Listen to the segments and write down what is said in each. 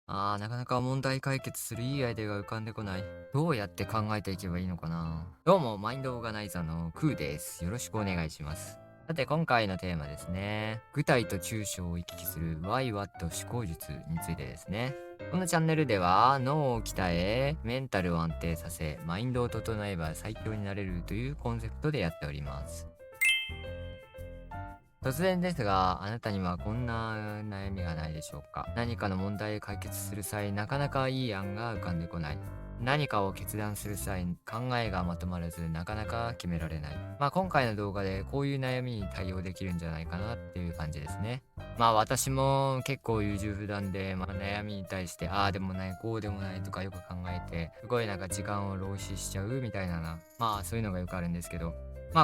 なかなか問題解決するいいアイデアが浮かんでこない。どうやって考えていけばいいのかな。どうも、マインドオーガナイザーのクーです。よろしくお願いします。さて、今回のテーマですね。具体と抽象を行き来する Why What 思考術についてですね。このチャンネルでは脳を鍛え、メンタルを安定させ、マインドを整えば最強になれるというコンセプトでやっております。突然ですが、あなたにはこんな悩みがないでしょうか。何かの問題を解決する際、なかなかいい案が浮かんでこない。何かを決断する際、考えがまとまらず、なかなか決められない。今回の動画でこういう悩みに対応できるんじゃないかなっていう感じですね。私も結構優柔不断で、悩みに対して、ああでもない、こうでもないとかよく考えて、すごいなんか時間を浪費しちゃうみたいな、そういうのがよくあるんですけど、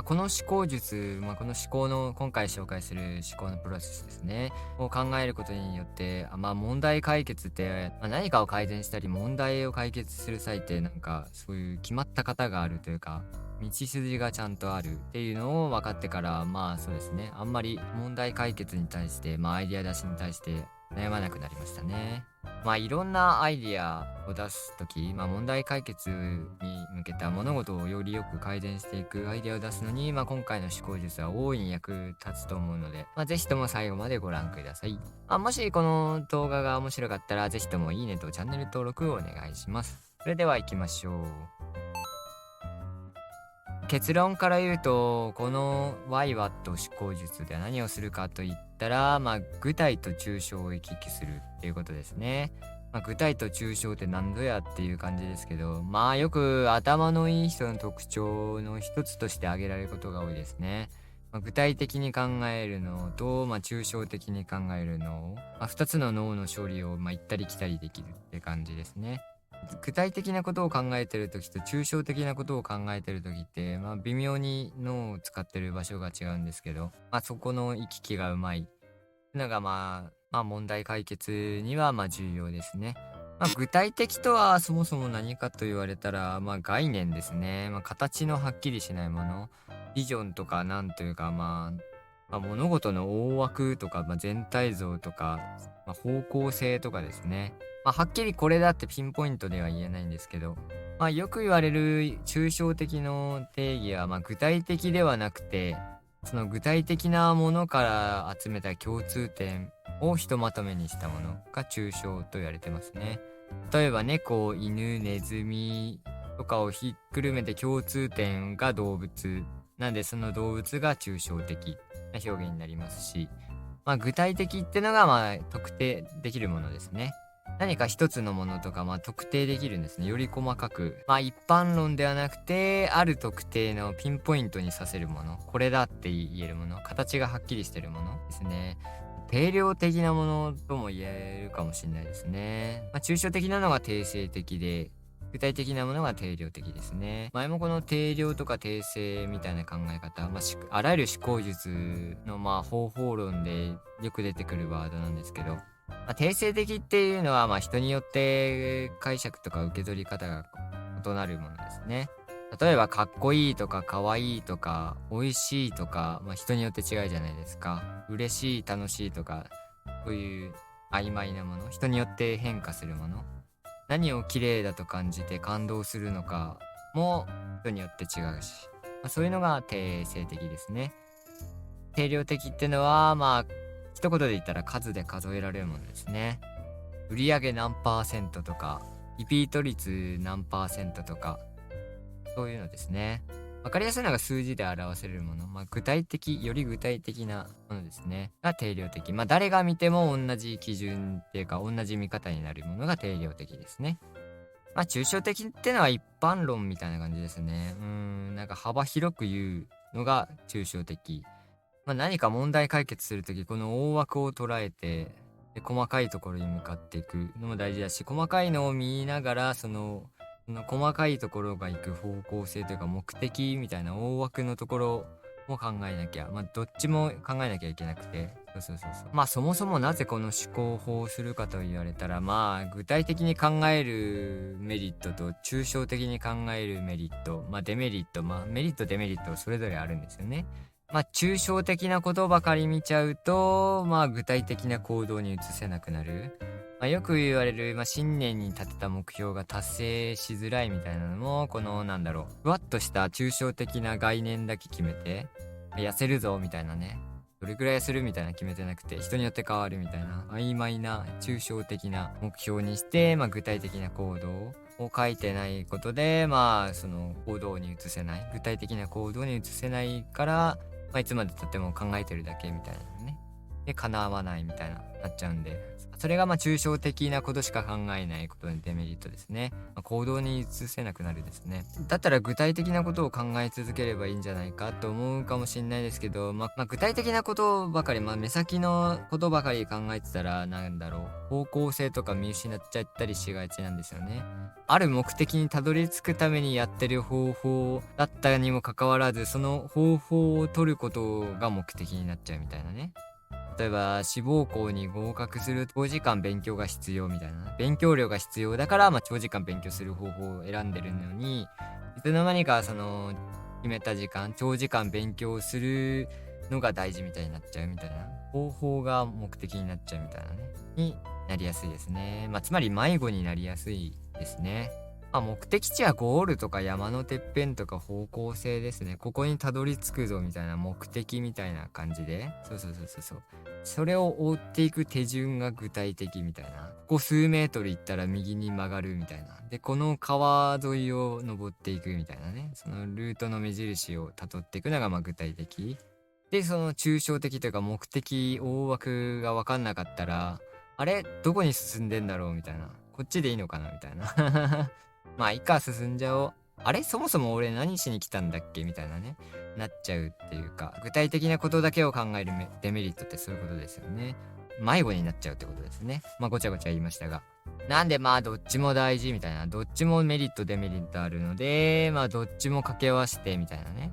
この思考術、この思考の、今回紹介する思考のプロセスですね、を考えることによって、問題解決って、何かを改善したり、問題を解決する際って、なんか、そういう決まった型があるというか、道筋がちゃんとあるっていうのを分かってから、そうですね、あんまり問題解決に対して、アイデア出しに対して悩まなくなりましたね。いろんなアイディアを出すとき、問題解決に向けた物事をよりよく改善していくアイデアを出すのに、今回の思考術は大いに役立つと思うので、ぜひとも最後までご覧ください。もしこの動画が面白かったら、ぜひともいいねとチャンネル登録をお願いします。それでは行きましょう。結論から言うと、この YWAT 思考術では何をするかと言ったら、具体と抽象を行き来するっていうことですね。具体と抽象って何ぞやっていう感じですけど、よく頭のいい人の特徴の一つとして挙げられることが多いですね。具体的に考えるのと、抽象的に考えるのを、二つの脳の処理を行ったり来たりできるって感じですね。具体的なことを考えてる時と抽象的なことを考えてる時って、微妙に脳を使ってる場所が違うんですけど、そこの行き来がうまいのが問題解決には重要ですね。具体的とはそもそも何かと言われたら、概念ですね。形のはっきりしないもの。ビジョンとかなんというか、物事の大枠とか、全体像とか、方向性とかですね。はっきりこれだってピンポイントでは言えないんですけど、よく言われる抽象的の定義は、具体的ではなくて、その具体的なものから集めた共通点をひとまとめにしたものが抽象と言われてますね。例えば猫、犬、ネズミとかをひっくるめて共通点が動物。なんでその動物が抽象的な表現になりますし、具体的ってのが特定できるものですね。何か一つのものとか特定できるんですね。より細かく。一般論ではなくて、ある特定のピンポイントにさせるもの。これだって言えるもの。形がはっきりしてるものですね。定量的なものとも言えるかもしれないですね。抽象的なのが定性的で、具体的なものが定量的ですね。前もこの定量とか定性みたいな考え方、あらゆる思考術の方法論でよく出てくるワードなんですけど、定性的っていうのは人によって解釈とか受け取り方が異なるものですね。例えばかっこいいとかかわいいとか美味しいとか、人によって違うじゃないですか。嬉しい楽しいとか、そういう曖昧なもの、人によって変化するもの、何を綺麗だと感じて感動するのかも人によって違うし、そういうのが定性的ですね。定量的ってのは一言で言ったら数で数えられるものですね。売上何パーセントとか、リピート率何パーセントとか、そういうのですね。わかりやすいのが数字で表せれるもの。具体的、より具体的なものですね。が定量的。誰が見ても同じ基準っていうか、同じ見方になるものが定量的ですね。抽象的ってのは一般論みたいな感じですね。なんか幅広く言うのが抽象的。何か問題解決するとき、この大枠を捉えて、で細かいところに向かっていくのも大事だし、細かいのを見ながら、その細かいところが行く方向性というか目的みたいな大枠のところも考えなきゃ、どっちも考えなきゃいけなくて、そう。そもそもなぜこの思考法をするかと言われたら、具体的に考えるメリットと抽象的に考えるメリット、デメリット、メリットデメリットそれぞれあるんですよね。抽象的なことばかり見ちゃうと、具体的な行動に移せなくなる。よく言われる、新年に立てた目標が達成しづらいみたいなのも、このふわっとした抽象的な概念だけ決めて、痩せるぞみたいなね、どれくらい痩せるみたいな決めてなくて、人によって変わるみたいな曖昧な抽象的な目標にして、具体的な行動を書いてないことで、その行動に移せない、具体的な行動に移せないから、いつまで経っても考えてるだけみたいなね。で、叶わないみたいなっちゃうんで、それが抽象的なことしか考えないことのデメリットですね。行動に移せなくなるですね。だったら具体的なことを考え続ければいいんじゃないかと思うかもしれないですけど、具体的なことばかり、目先のことばかり考えてたら、方向性とか見失っちゃったりしがちなんですよね。ある目的にたどり着くためにやってる方法だったにもかかわらず、その方法を取ることが目的になっちゃうみたいなね。例えば志望校に合格する長時間勉強が必要みたいな、勉強量が必要だから、長時間勉強する方法を選んでるのに、いつの間にかその決めた時間、長時間勉強するのが大事みたいになっちゃうみたいな、方法が目的になっちゃうみたいなねになりやすいですね。つまり迷子になりやすいですね。目的地はゴールとか山のてっぺんとか方向性ですね。ここにたどり着くぞみたいな目的みたいな感じで、そうそれを追っていく手順が具体的みたいな。ここ数メートル行ったら右に曲がるみたいな。で、この川沿いを登っていくみたいなね。そのルートの目印をたどっていくのが具体的で、その抽象的というか目的大枠が分かんなかったら、あれどこに進んでんだろうみたいな。こっちでいいのかなみたいな。いいか、進んじゃおう。あれそもそも俺何しに来たんだっけみたいなね、なっちゃうっていうか、具体的なことだけを考えるデメリットってそういうことですよね。迷子になっちゃうってことですね。ごちゃごちゃ言いましたが。なんでどっちも大事みたいな、どっちもメリットデメリットあるので、どっちも掛け合わせてみたいなね。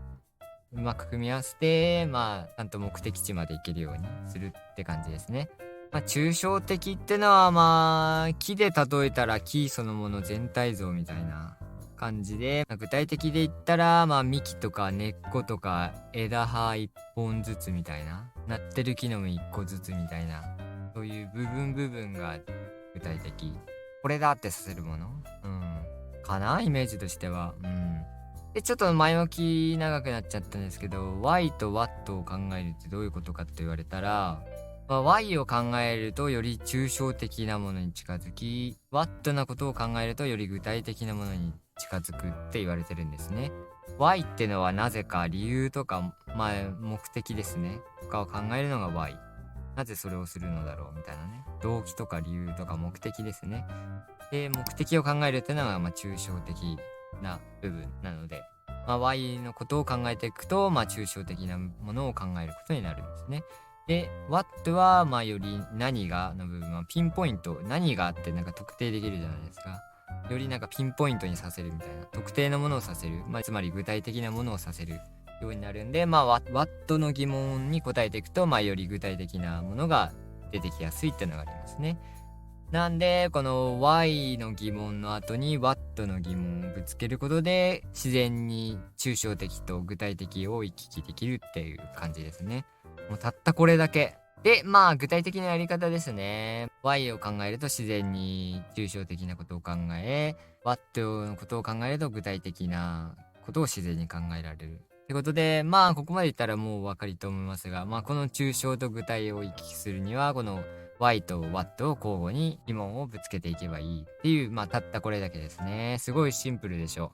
うまく組み合わせて、ちゃんと目的地まで行けるようにするって感じですね。抽象的ってのは木で例えたら木そのもの全体像みたいな感じで、具体的で言ったら幹とか根っことか枝葉一本ずつみたいな、なってる木の実一個ずつみたいな、そういう部分が具体的、これだってさせるものかな、イメージとしては。でちょっと前置き長くなっちゃったんですけど、 Y と What を考えるってどういうことかって言われたら、Y を考えるとより抽象的なものに近づき、What なことを考えるとより具体的なものに近づくって言われてるんですね。Y ってのはなぜか理由とか、目的ですね。とかを考えるのが Y。なぜそれをするのだろうみたいなね。動機とか理由とか目的ですね。で、目的を考えるっていうのが抽象的な部分なので、Y のことを考えていくと、抽象的なものを考えることになるんですね。で、What は、より何がの部分はピンポイント、何があって特定できるじゃないですか。よりピンポイントにさせるみたいな、特定のものをさせる、つまり具体的なものをさせるようになるんで、What の疑問に答えていくと、より具体的なものが出てきやすいっていうのがありますね。なんで、この Why の疑問の後に What の疑問をぶつけることで、自然に抽象的と具体的を行き来できるっていう感じですね。もうたったこれだけ。で、具体的なやり方ですね。Y を考えると自然に抽象的なことを考え、What のことを考えると具体的なことを自然に考えられる。ってことで、ここまで言ったらもうお分かりと思いますが、この抽象と具体を行き来するには、この Y と What を交互に疑問をぶつけていけばいいっていう、たったこれだけですね。すごいシンプルでしょ。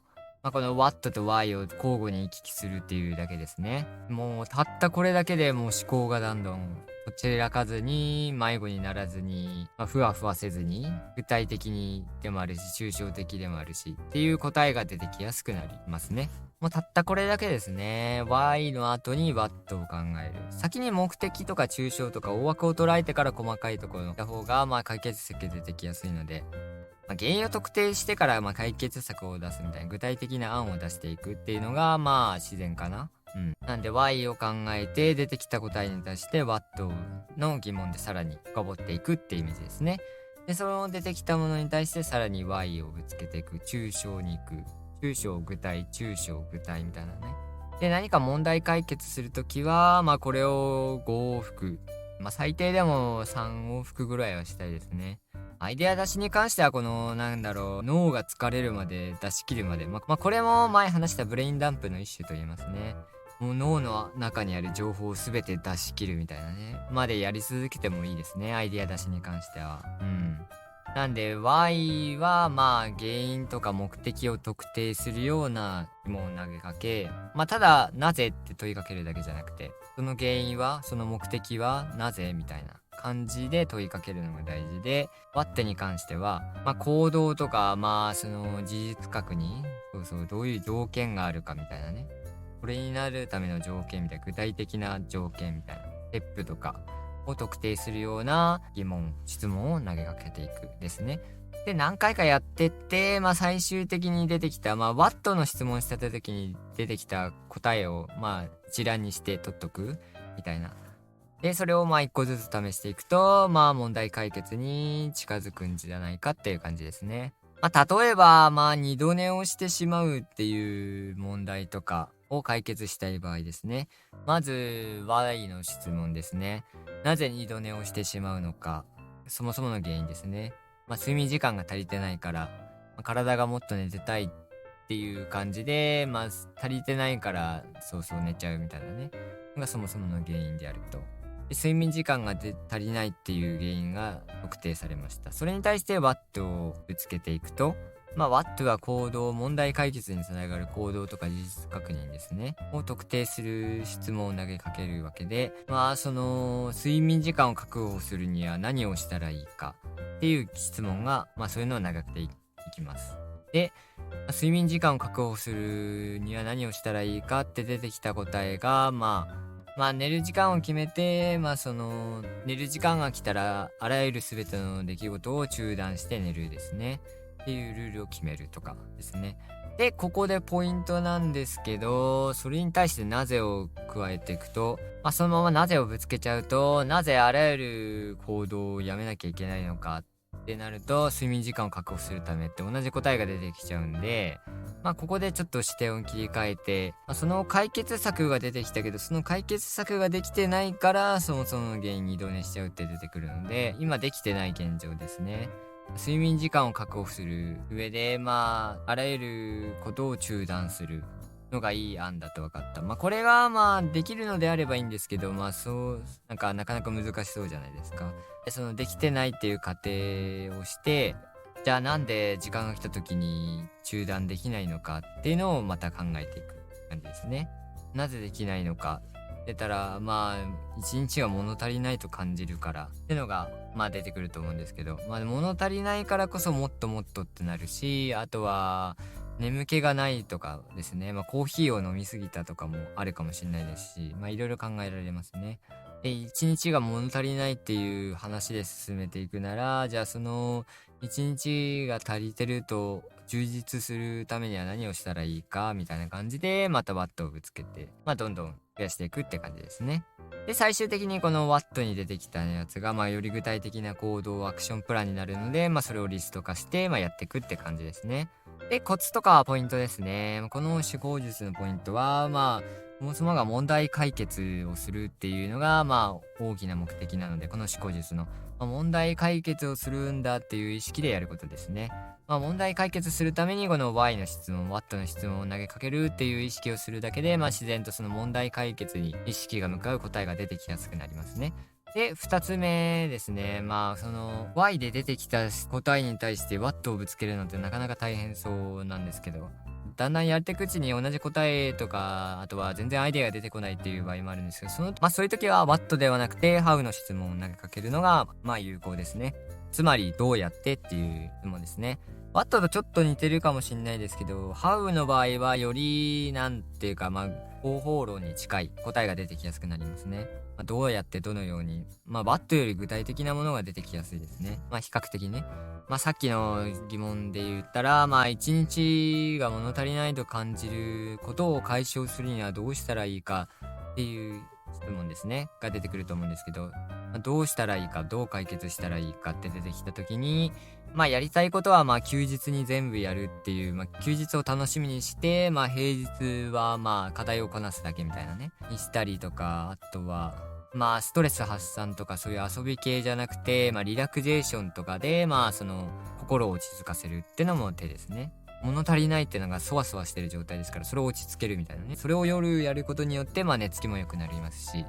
この What と Y を交互に行き来するっていうだけですね。もうたったこれだけでもう思考がどんどんこちらかずに迷子にならずに、ふわふわせずに具体的にでもあるし抽象的でもあるしっていう答えが出てきやすくなりますね。もうたったこれだけですね。 Y の後に What を考える。先に目的とか抽象とか大枠を捉えてから細かいところの方が解決策出てきやすいので、原因を特定してから解決策を出すみたいな具体的な案を出していくっていうのが自然かな。なんで Y を考えて出てきた答えに対して What の疑問でさらに深掘っていくっていうイメージですね。で、その出てきたものに対してさらに Y をぶつけていく、抽象に行く、抽象具体、抽象具体みたいなね。で、何か問題解決するときはこれを5往復、最低でも3往復ぐらいはしたいですね。アイデア出しに関してはこの脳が疲れるまで出し切るまで、これも前話したブレインダンプの一種と言えますね。もう脳の中にある情報を全て出し切るみたいなねまでやり続けてもいいですね、アイデア出しに関しては。なんで Y は原因とか目的を特定するような疑問を投げかけ、ただなぜって問いかけるだけじゃなくて、その原因はその目的はなぜみたいな感じで問いかけるのが大事で、What に関しては、行動とかその事実確認、どういう条件があるかみたいなね、これになるための条件みたいな具体的な条件みたいなステップとかを特定するような疑問質問を投げかけていくですね。で何回かやってって、最終的に出てきたWhat の質問した時に出てきた答えを一覧にして取っとくみたいな。でそれを一個ずつ試していくと問題解決に近づくんじゃないかっていう感じですね。例えば二度寝をしてしまうっていう問題とかを解決したい場合ですね。まず Y の質問ですね。なぜ二度寝をしてしまうのか、そもそもの原因ですね。睡眠時間が足りてないから、体がもっと寝てたいっていう感じで足りてないから寝ちゃうみたいなねがそもそもの原因であると。で睡眠時間が足りないっていう原因が特定されました。それに対して What をぶつけていくと、What は問題解決につながる行動とか事実確認ですねを特定する質問を投げかけるわけで、その睡眠時間を確保するには何をしたらいいかっていう質問がそういうのを投げかけていきます。で睡眠時間を確保するには何をしたらいいかって出てきた答えが寝る時間を決めて、寝る時間が来たらあらゆる全ての出来事を中断して寝るですねっていうルールを決めるとかですね。でここでポイントなんですけど、それに対してなぜを加えていくと、そのままなぜをぶつけちゃうと、なぜあらゆる行動をやめなきゃいけないのかってなると、睡眠時間を確保するためって同じ答えが出てきちゃうんで、ここでちょっと視点を切り替えて、その解決策が出てきたけど、その解決策ができてないからそもそもの原因に二度寝しちゃうって出てくるので、今できてない現状ですね。睡眠時間を確保する上であらゆることを中断するのがいい案だと分かった。これができるのであればいいんですけど、そうなかなか難しそうじゃないですか。でそのできてないっていう過程をして、じゃあなんで時間が来た時に中断できないのかっていうのをまた考えていく感じですね。なぜできないのか出たら一日が物足りないと感じるからっていうのが出てくると思うんですけど、物足りないからこそもっともっとってなるし、あとは眠気がないとかですね、コーヒーを飲みすぎたとかもあるかもしれないですし、いろいろ考えられますね。で一日が物足りないっていう話で進めていくなら、じゃあその一日が足りてると充実するためには何をしたらいいかみたいな感じでまたワットをぶつけてどんどん増やしていくって感じですね。で最終的にこのワットに出てきたやつがより具体的な行動アクションプランになるので、それをリスト化してやっていくって感じですね。でコツとかポイントですね。この思考術のポイントはそもそもが問題解決をするっていうのが大きな目的なので、この思考術の問題解決をするんだっていう意識でやることですね。問題解決するためにこの Y の質問 What の質問を投げかけるっていう意識をするだけで、自然とその問題解決に意識が向かう答えが出てきやすくなりますね。で2つ目ですね。その Y で出てきた答えに対して What をぶつけるのってなかなか大変そうなんですけど、だんだんやっていくうちに同じ答えとか、あとは全然アイデアが出てこないっていう場合もあるんですけど、そういう時は What ではなくて How の質問を投げかけるのが有効ですね。つまりどうやってっていう質問ですね。What とちょっと似てるかもしれないですけど、How の場合はよりなんていうか方法論に近い答えが出てきやすくなりますね。どうやってどのようにWhat より具体的なものが出てきやすいですね。比較的ね。さっきの疑問で言ったら一日が物足りないと感じることを解消するにはどうしたらいいかっていう質問ですねが出てくると思うんですけど、どうしたらいいか、どう解決したらいいかって出てきた時にやりたいことは休日に全部やるっていう、休日を楽しみにして平日は課題をこなすだけみたいなねにしたりとか、あとはまあストレス発散とかそういう遊び系じゃなくて、まあリラクゼーションとかで、まあその心を落ち着かせるってのも手ですね。物足りないっていうのがそわそわしてる状態ですから、それを落ち着けるみたいなね。それを夜やることによって、まあ寝つきも良くなりますし、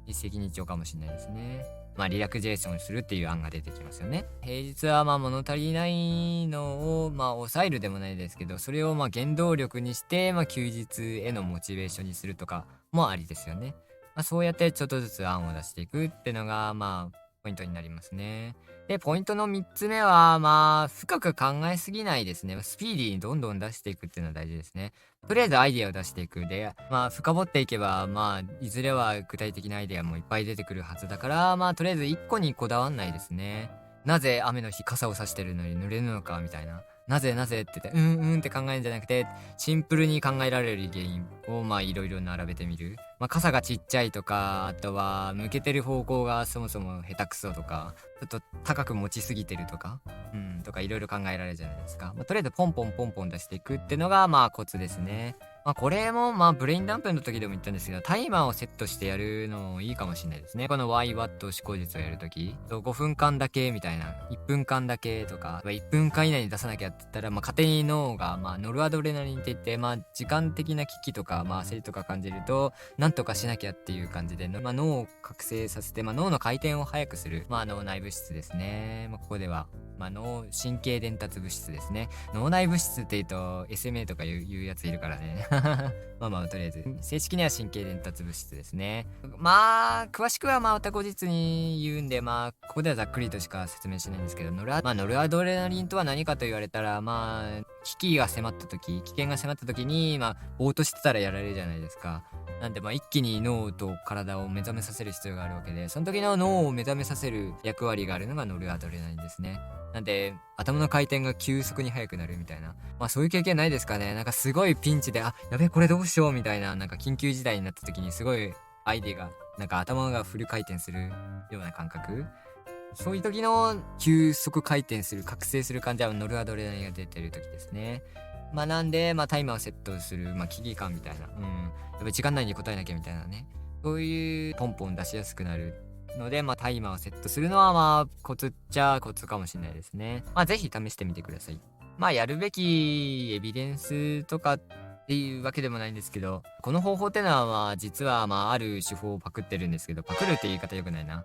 一石二鳥かもしれないですね。まあリラクゼーションするっていう案が出てきますよね。平日はまあ物足りないのをまあ抑えるでもないですけど、それをまあ原動力にして、まあ休日へのモチベーションにするとかもありですよね。まあ、そうやってちょっとずつ案を出していくってのが、まあ、ポイントになりますね。で、ポイントの3つ目は、まあ、深く考えすぎないですね。スピーディーにどんどん出していくっていうのは大事ですね。とりあえずアイディアを出していく。で、まあ、深掘っていけば、まあ、いずれは具体的なアイディアもいっぱい出てくるはずだから、まあ、とりあえず1個にこだわんないですね。なぜ雨の日傘を差してるのに濡れるのかみたいな。なぜなぜって言って、って考えるんじゃなくて、シンプルに考えられる原因をまあいろいろ並べてみる。まあ傘がちっちゃいとか、あとは向けてる方向がそもそも下手くそとか、ちょっと高く持ちすぎてるとか、とかいろいろ考えられるじゃないですか。まあとりあえずポンポンポンポン出していくってのがまあコツですね。まあこれもまあブレインダンプの時でも言ったんですけど、タイマーをセットしてやるのいいかもしれないですね。この YWAT 思考術をやるとき、5分間だけみたいな、1分間だけとか、1分間以内に出さなきゃって言ったら、まあ勝手に脳がまあノルアドレナリンって言って、まあ時間的な危機とか、まあ焦りとか感じると、なんとかしなきゃっていう感じで、まあ脳を覚醒させて、まあ脳の回転を速くする、まあ脳内物質ですね。まあここでは、まあ脳神経伝達物質ですね。脳内物質って言うと SMA とかいうやついるからね。まあまあとりあえず正式には神経伝達物質ですね。まあ詳しくはまた後日に言うんで、まあここではざっくりとしか説明しないんですけど、ノルアドレナリンとは何かと言われたら、まあ危険が迫った時にまあぼーっとしてたらやられるじゃないですか。なんでまあ一気に脳と体を目覚めさせる必要があるわけで、その時の脳を目覚めさせる役割があるのがノルアドレナリンですね。なんで頭の回転が急速に速くなるみたいな、まあそういう経験ないですかね。なんかすごいピンチで、あ、やべえこれどうしようみたいな、なんか緊急事態になった時にすごいアイデアが、なんか頭がフル回転するような感覚。そういう時の急速回転する、覚醒する感じはノルアドレナリンが出てる時ですね。まあなんで、まあタイマーをセットする、まあ危機感みたいな。やっぱり時間内に答えなきゃみたいなね。そういうポンポン出しやすくなるので、まあタイマーをセットするのはまあコツっちゃコツかもしれないですね。まあぜひ試してみてください。まあやるべきエビデンスとかっていうわけでもないんですけど、この方法ってのはまあ実はまあある手法をパクってるんですけど、パクるって言い方良くないな。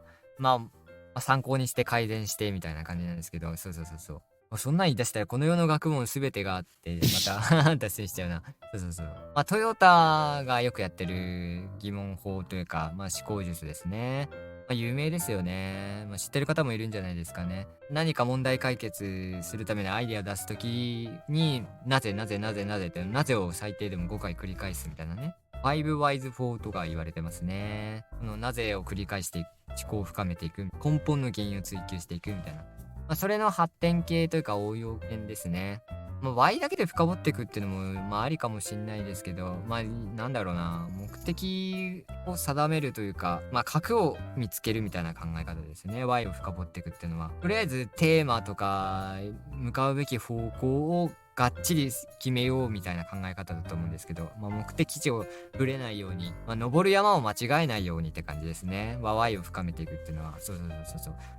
参考にして改善してみたいな感じなんですけど、そうそうそうそう。そんなん言い出したらこの世の学問すべてがあって、また脱線しちゃうな。そうそうそう。まあトヨタがよくやってる疑問法というか、まあ思考術ですね。まあ有名ですよね。まあ知ってる方もいるんじゃないですかね。何か問題解決するためのアイデアを出すときに、なぜって、なぜを最低でも5回繰り返すみたいなね。5 wise 4とか言われてますね。このなぜを繰り返していく、思考を深めていく、根本の原因を追求していくみたいな。それの発展系というか応用編ですね。Y だけで深掘っていくっていうのも、まあありかもしんないですけど、まあなんだろうな、目的を定めるというか、まあ核を見つけるみたいな考え方ですね。Y を深掘っていくっていうのは。とりあえずテーマとか、向かうべき方向をがっちり決めようみたいな考え方だと思うんですけど、まあ、目的地をぶれないように、まあ、登る山を間違えないようにって感じですね。Y を深めていくっていうのは。そう。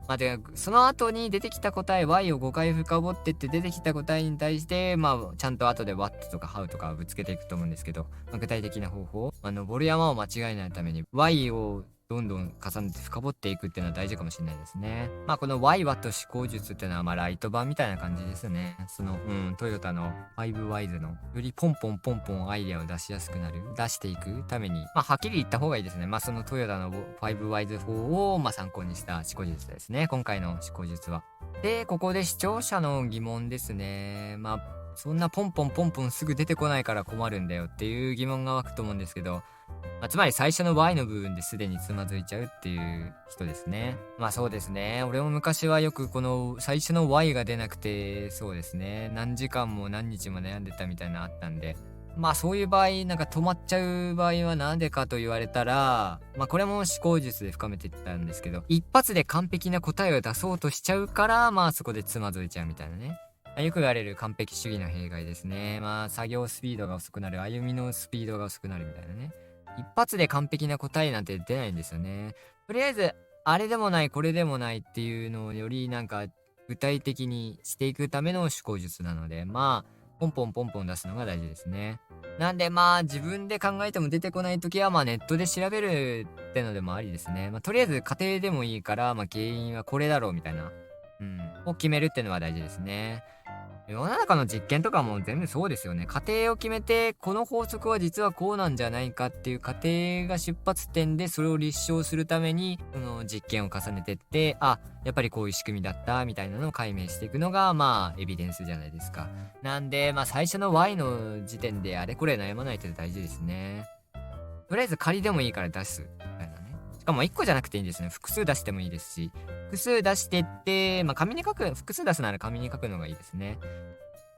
まあ、で、その後に出てきた答え、Y を5回深掘ってって出てきた答えに対して、まあ、ちゃんと後で What とか How とかぶつけていくと思うんですけど、まあ、具体的な方法、まあ、登る山を間違えないために、Y をどんどん重ねて深掘っていくっていうのは大事かもしれないですね。まあこの YWAT 思考術っていうのはまあライト版みたいな感じですね。トヨタの 5WISE のよりポンポンアイデアを出しやすくなる、出していくために、まあはっきり言った方がいいですね。まあそのトヨタの 5WISE4 をまあ参考にした思考術ですね。今回の思考術は。で、ここで視聴者の疑問ですね。まあそんなポンポンすぐ出てこないから困るんだよっていう疑問が湧くと思うんですけど、まあ、つまり最初の Y の部分ですでにつまずいちゃうっていう人ですね。まあそうですね。俺も昔はよくこの最初の Y が出なくて、そうですね。何時間も何日も悩んでたみたいなのあったんで。まあそういう場合、なんか止まっちゃう場合はなんでかと言われたら、まあこれも思考術で深めていったんですけど、一発で完璧な答えを出そうとしちゃうから、まあそこでつまずいちゃうみたいなね。よく言われる完璧主義の弊害ですね。まあ作業スピードが遅くなる、歩みのスピードが遅くなるみたいなね。一発で完璧な答えなんて出ないんですよね。とりあえず、あれでもない、これでもないっていうのをよりなんか具体的にしていくための思考術なので、まあ、ポンポンポンポン出すのが大事ですね。なんでまあ、自分で考えても出てこないときは、まあネットで調べるってのでもありですね。まあとりあえず家庭でもいいから、まあ原因はこれだろうみたいな、を決めるってのは大事ですね。世の中の実験とかも全部そうですよね。過程を決めて、この法則は実はこうなんじゃないかっていう過程が出発点で、それを立証するために、その実験を重ねてって、あ、やっぱりこういう仕組みだったみたいなのを解明していくのが、まあ、エビデンスじゃないですか。なんで、まあ、最初の Y の時点であれこれ悩まないって大事ですね。とりあえず仮でもいいから出す。みたいなね。しかも1個じゃなくていいんですね。複数出してもいいですし、複数出してって、まあ、紙に書く、複数出すなら紙に書くのがいいですね。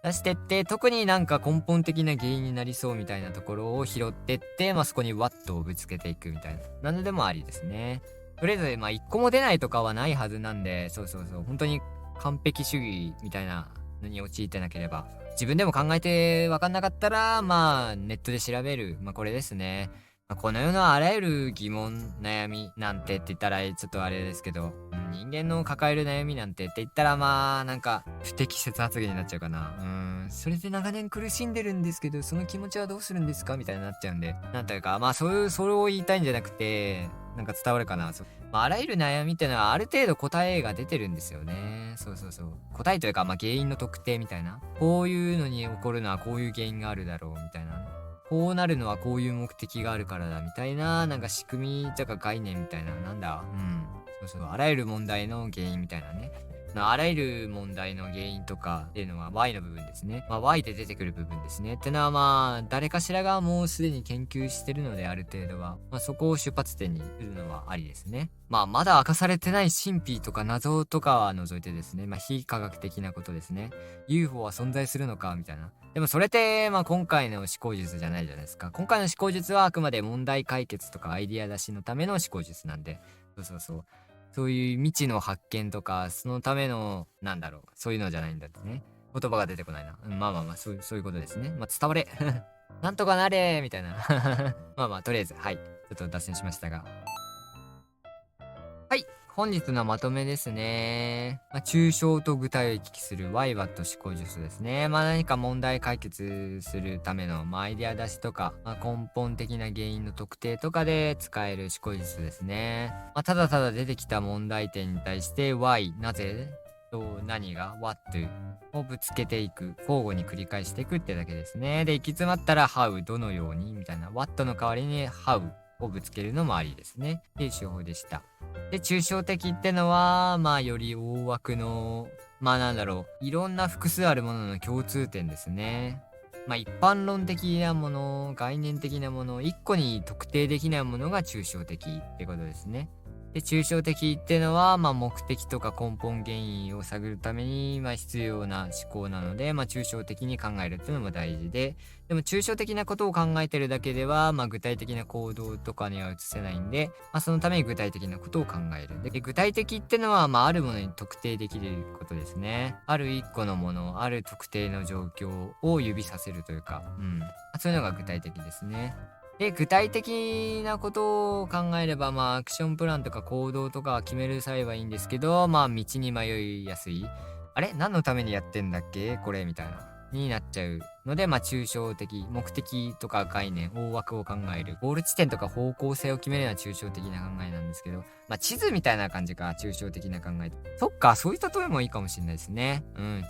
出してって、特になんか根本的な原因になりそうみたいなところを拾ってって、まあ、そこにワットをぶつけていくみたいな。なのでもありですね。とりあえず、まあ、一個も出ないとかはないはずなんで、そうそうそう。本当に完璧主義みたいなのに陥ってなければ。自分でも考えて分かんなかったら、まあ、ネットで調べる。まあ、これですね。まあ、この世のあらゆる疑問、悩みなんてって言ったらちょっとあれですけど、人間の抱える悩みなんてって言ったらまあなんか不適切発言になっちゃうかな。それで長年苦しんでるんですけど、その気持ちはどうするんですかみたいになっちゃうんで、なんというかまあそういう、それを言いたいんじゃなくて、なんか伝わるかな。まあ、あらゆる悩みってのはある程度答えが出てるんですよね。そうそうそう。答えというかまあ原因の特定みたいな。こういうのに起こるのはこういう原因があるだろうみたいな。こうなるのはこういう目的があるからだみたいな、なんか仕組みとか概念みたいな、なんだ、そうそう、あらゆる問題の原因みたいなね。あらゆる問題の原因とかっていうのは Y の部分ですね。まあ Y で出てくる部分ですね。ってのはまあ誰かしらがもうすでに研究してるのである程度は、まあそこを出発点にするのはありですね。まあまだ明かされてない神秘とか謎とかは除いてですね。まあ非科学的なことですね。UFO は存在するのかみたいな。でもそれってまあ今回の思考術じゃないじゃないですか。今回の思考術はあくまで問題解決とかアイディア出しのための思考術なんで。そうそうそう。そういう未知の発見とか、そのための、なんだろう、そういうのじゃないんだってね。言葉が出てこないな。まあまあまあ、そういうことですね。まあ伝われ。なんとかなれみたいな。まあまあ、とりあえず、はい。ちょっと脱線しましたが。はい。本日のまとめですね。まあ、抽象と具体を行き来する YWAT 思考術ですね。まあ何か問題解決するための、まあ、アイデア出しとか、まあ、根本的な原因の特定とかで使える思考術ですね。まあ、ただただ出てきた問題点に対して Why、なぜと何が What をぶつけていく。交互に繰り返していくってだけですね。で、行き詰まったら How、どのようにみたいな。What の代わりに Howをぶつけるのもありですね。っていう手法でした。で、抽象的ってのは、まあ、より大枠の、まあなんだろう、いろんな複数あるものの共通点ですね。まあ一般論的なもの、概念的なもの、一個に特定できないものが抽象的ってことですね。で、抽象的ってのは、まあ目的とか根本原因を探るために、まあ必要な思考なので、まあ抽象的に考えるっていうのも大事で、でも抽象的なことを考えてるだけでは、まあ具体的な行動とかには移せないんで、まあそのために具体的なことを考える。で、具体的ってのは、まああるものに特定できることですね。ある一個のもの、ある特定の状況を指させるというか、そういうのが具体的ですね。で、具体的なことを考えれば、まあ、アクションプランとか行動とか決める際はいいんですけど、まあ、道に迷いやすい。あれ何のためにやってんだっけこれみたいな。になっちゃうので、まあ、抽象的、目的とか概念、大枠を考える。ゴール地点とか方向性を決めるのは抽象的な考えなんですけど、まあ、地図みたいな感じか、抽象的な考え。そっか、そういう例えもいいかもしれないですね。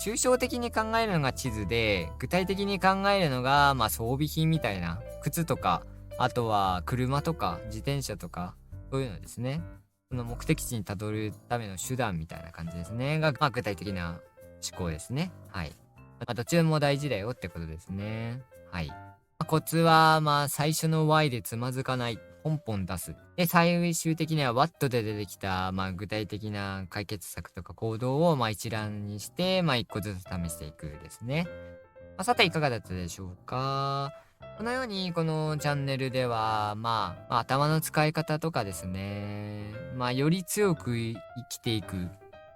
抽象的に考えるのが地図で、具体的に考えるのが、まあ、装備品みたいな、靴とか、あとは車とか自転車とか、そういうのですね。その目的地にたどるための手段みたいな感じですね。が、まあ、具体的な思考ですね。はい。まあ、どちらも大事だよってことですね。はい。まあ、コツは、まあ、最初の Y でつまずかない。ポンポン出す。で、最終的には What で出てきた、まあ、具体的な解決策とか行動を、まあ、一覧にして、まあ、一個ずつ試していくですね。まあ、さて、いかがだったでしょうか。このように、このチャンネルでは、まあ、頭の使い方とかですね、まあ、より強く生きていく、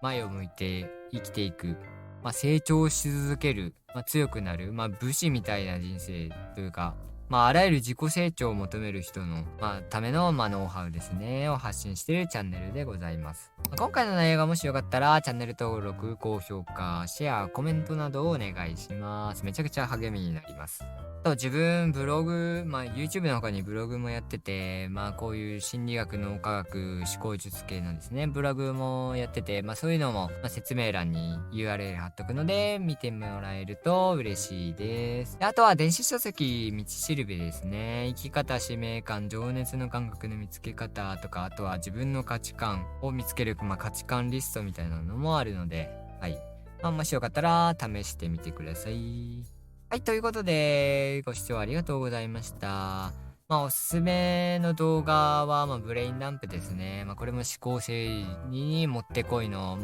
前を向いて生きていく、まあ、成長し続ける、まあ、強くなる、まあ、武士みたいな人生というか、あらゆる自己成長を求める人の、ための、ノウハウですね、を発信しているチャンネルでございます。今回の内容がもしよかったら、チャンネル登録、高評価、シェア、コメントなどをお願いします。めちゃくちゃ励みになります。自分、ブログ、YouTube の他にブログもやってて、こういう心理学、脳科学、思考術系のですね、ブログもやってて、そういうのも、説明欄に URL 貼っとくので、見てもらえると嬉しいです。あとは電子書籍、道しるべですね。生き方、使命感、情熱の感覚の見つけ方とか、あとは自分の価値観を見つける、価値観リストみたいなのもあるので、はい。もしよかったら試してみてください。はい、ということで、ご視聴ありがとうございました。おすすめの動画は、ブレインランプですね。これも思考整理にもってこいの、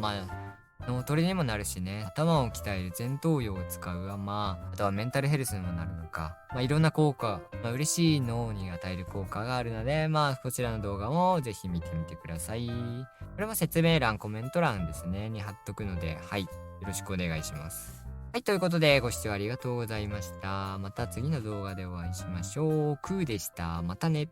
脳トレにもなるしね、頭を鍛える前頭葉を使う、あとはメンタルヘルスにもなるのか、いろんな効果、嬉しい脳に与える効果があるので、こちらの動画もぜひ見てみてください。これも説明欄、コメント欄ですね、に貼っとくので、はい、よろしくお願いします。はい、ということでご視聴ありがとうございました。また次の動画でお会いしましょう。クーでした。またね。